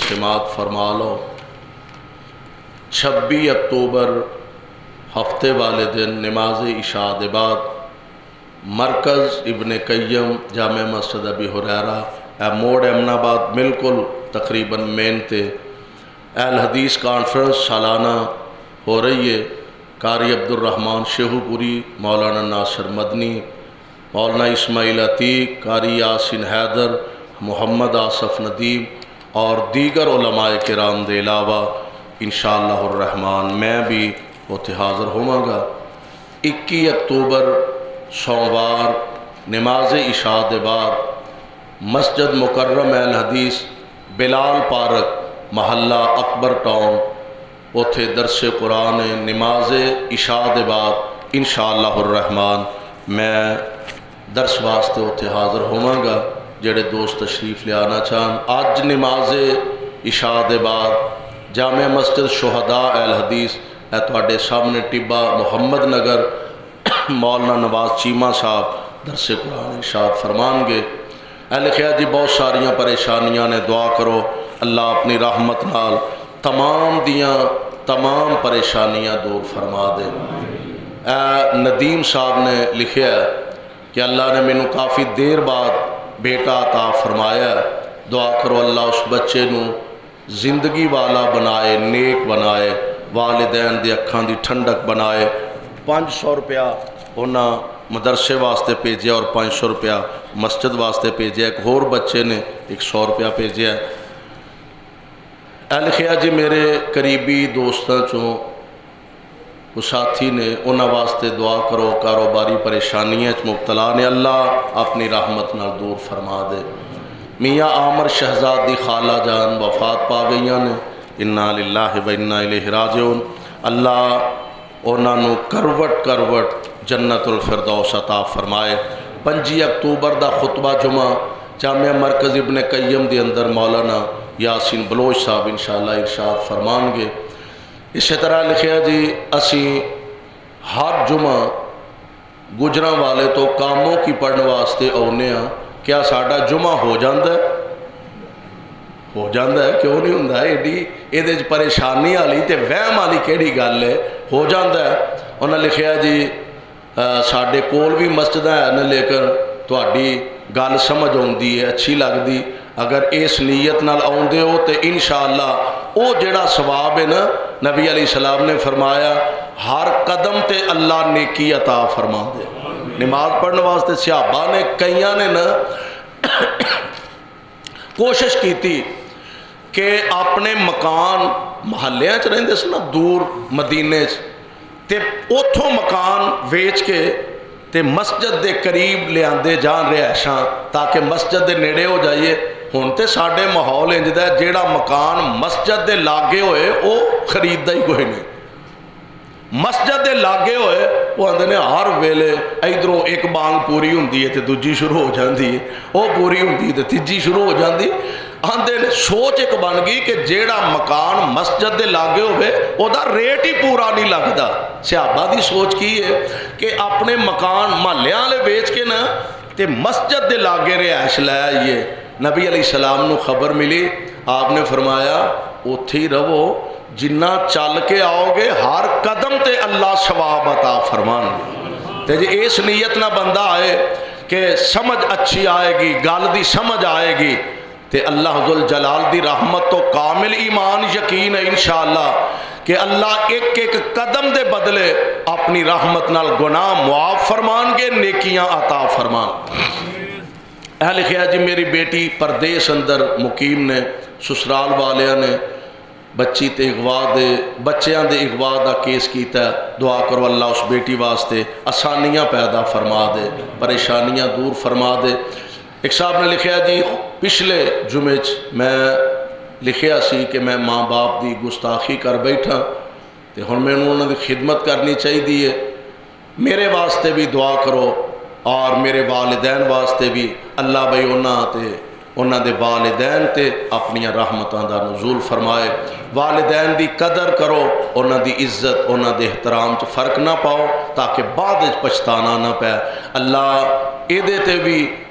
سماعت فرما لو۔ 26 اکتوبر ہفتے والے دن نماز عشاء کے بعد مرکز ابن قیم جامع مسجد ابی ہریرہ موڑ امن آباد بالکل تقریباً مین تے اہل حدیث کانفرنس سالانہ ہو رہی ہے۔ قاری عبدالرحمن شیخو پوری، مولانا ناصر مدنی، مولانا اسماعیل عتیق، قاری یاسین حیدر، محمد آصف ندیم اور دیگر علماء کرام دے علاوہ انشاءاللہ الرحمن میں بھی اتنے حاضر ہوں گا۔ 21 اکتوبر سوموار نماز عشاء کے بعد مسجد مکرم اہل حدیث بلال پارک محلہ اکبر ٹاؤن اتھے درس قرآن نماز عشاء کے بعد انشاءاللہ الرحمن میں درس واسطے اتھے حاضر ہوں گا۔ جڑے دوست تشریف لے آنا چاہن آج نماز عشاء کے بعد جامع مسجد شہداء اہل حدیث ہے تواڈے سامنے ٹبا محمد نگر مولانا نواز چیمہ صاحب درس قرآن ارشاد فرمان گے۔ اہل خیر جی بہت ساریاں پریشانیاں نے دعا کرو اللہ اپنی رحمت نال تمام پریشانیاں دور فرما دے۔ ندیم صاحب نے لکھیا ہے کہ اللہ نے مینوں کافی دیر بعد بیٹا عطا فرمایا ہے، دعا کرو اللہ اس بچے نو زندگی والا بنائے، نیک بنائے، والدین دی اکھاں دی ٹھنڈک بنائے۔ 500 روپیہ انہاں مدرسے واسطے بھیجیا اور 500 روپیہ مسجد واسطے بھیجیا، ایک اور بچے نے 100 روپیہ بھیجیا۔ اہل خیر جی میرے قریبی دوستاں چوں کو ساتھی نے انہاں واسطے دعا کرو، کاروباری پریشانیاں مبتلا نے اللہ اپنی رحمت نال دور فرما دے۔ میاں عامر شہزاد دی خالہ جان وفات پا گئیاں نے، انا للہ و انا الیہ راجعون، اللہ انہاں نو کروٹ جنت الفردوس عطا فرمائے۔ 25 اکتوبر دا خطبہ جمعہ جامعہ مرکز ابن قیم دی اندر مولانا یاسین بلوچ صاحب انشاءاللہ ارشاد فرمان گے۔ اسی طرح لکھیا جی اسی ہر جمعہ گجراں والے تو کاموں کی پڑھنے واسطے آنے ہاں، کیا ساڈا جمعہ ہو جاندہ ہے؟ ہو جاندہ ہے، کیوں نہیں ہوندہ ہے؟ ایڈی ایدے پریشانی والی تے وہم والی کیڑی گل ہے؟ ہو جاندہ ہے۔ انہاں لکھیا جی ساڈے کول بھی مسجد ہے لیکن تہاڈی گل سمجھ آؤندی ہے، اچھی لگدی، اگر اس نیت نال آؤندے ہو تے انشاءاللہ او جڑا ثواب ہے نا، نبی علیہ السلام نے فرمایا ہر قدم تے اللہ نیکی عطا فرما دے۔ نماز پڑھنے واسطے صحابہ نے کئیاں نے نا کوشش کی تھی کہ اپنے مکان محلیاں چ رہندے سن دور مدینے تے اتھوں مکان ویچ کے تے مسجد دے قریب لے آندے جان رہائشاں تاکہ مسجد دے نیڑے ہو جائیے۔ ہن تے ساڈے ماحول انجدا ہے جیڑا مکان مسجد دے لاگے ہوئے او خریددا ہی کوئی نہیں، مسجد دے لاگے ہوئے وہ آندے نے ہر ویلے ادھروں ایک بانگ پوری ہوندی ہے تے دوجی شروع ہو جاندی ہے، وہ پوری ہوندی ہے تے تیجی شروع ہو جاندی۔ آندے نے سوچ ایک بن گئی کہ جیڑا مکان مسجد دے لاگے ہوئے او دا ریٹ ہی پورا نہیں لگدا۔ صحابہ دی سوچ کی ہے کہ اپنے مکان محلیاں والے بیچ کے نا تے مسجد دے لاگے رہائش لے آئیے۔ نبی علیہ السلام نو خبر ملی، آپ نے فرمایا اتھی رہو، جنہ چل کے آؤ گے ہر قدم تے اللہ ثواب عطا فرمان گے۔ تے جی اس نیت نہ بندہ آئے کہ سمجھ اچھی آئے گی، گل دی سمجھ آئے گی تے اللہ ذوالجلال دی رحمت تو کامل ایمان یقین ہے انشاءاللہ کہ اللہ ایک ایک قدم دے بدلے اپنی رحمت نال گناہ معاف فرمان گے، نیکیاں عطا فرمان۔ اہل خیر جی میری بیٹی پردیس اندر مقیم نے، سسرال والیاں نے بچی تے اغوا دے بچیاں دے اغوا دا کیس کیتا ہے، دعا کرو اللہ اس بیٹی واسطے آسانیاں پیدا فرما دے، پریشانیاں دور فرما دے۔ ایک صاحب نے لکھیا جی پچھلے جمعے میں لکھیا سی کہ میں ماں باپ دی گستاخی کر بیٹھا تے ہن میں انہوں نے خدمت کرنی چاہیے، میرے واسطے بھی دعا کرو اور میرے والدین واسطے بھی اللہ بھائی انہاں دے والدین تے اپنی رحمتاں دا نزول فرمائے۔ والدین دی قدر کرو، انہاں دی عزت انہاں دے احترام چ فرق نہ پاؤ تاکہ بعد وچ پچھتانا نہ پے۔ اللہ ਇਹਦੇ ਤੇ ਵੀ,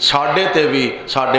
ਸਾਡੇ ਤੇ ਵੀ, ਸਾਡੇ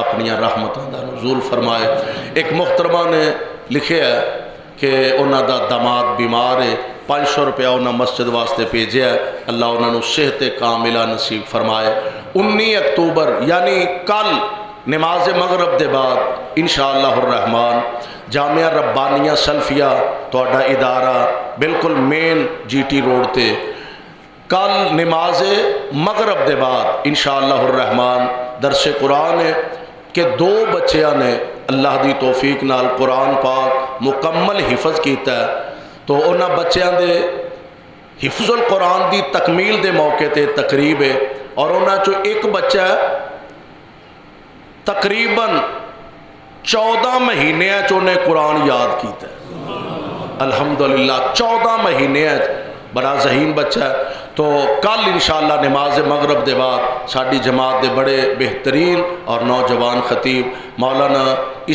ਆਪਣੀਆਂ ਰਹਿਮਤਾਂ ਦਾ ਨਜ਼ੂਲ ਫਰਮਾਏ। ਇੱਕ ਮੁਹਤਰਮਾ ਨੇ ਲਿਖਿਆ کہ انہاں دا داماد بیمار ہے، 500 روپیہ انہاں مسجد واسطے بھیجیا ہے، اللہ انہاں نو صحت کاملہ نصیب فرمائے۔ 19 اکتوبر یعنی کل نماز مغرب دے بعد انشاءاللہ الرحمن جامعہ ربانیہ سلفیہ تہاڈا ادارہ بالکل مین جی ٹی روڈ تے کل نماز مغرب دے بعد انشاءاللہ الرحمن درس قرآن ہے کہ 2 بچیاں نے اللہ دی توفیق نال قرآن پاک مکمل حفظ کیتا ہے، تو انہاں بچیاں دے حفظ القرآن دی تکمیل دے موقع تے تقریب ہے، اور انہاں چو ایک بچہ تقریباً 14 مہینے چونے قرآن یاد کیتا ہے، الحمدللہ 14 مہینے بڑا ذہین بچہ ہے۔ تو کل انشاءاللہ نماز مغرب دے بعد ساڑی جماعت دے بڑے بہترین اور نوجوان خطیب مولانا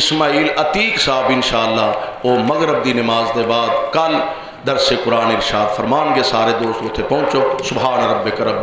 اسماعیل عتیق صاحب انشاءاللہ وہ مغرب دی نماز دے بعد کل درس قرآن ارشاد فرمان گے۔ سارے دوست اتھے پہنچو۔ سبحان ربک رب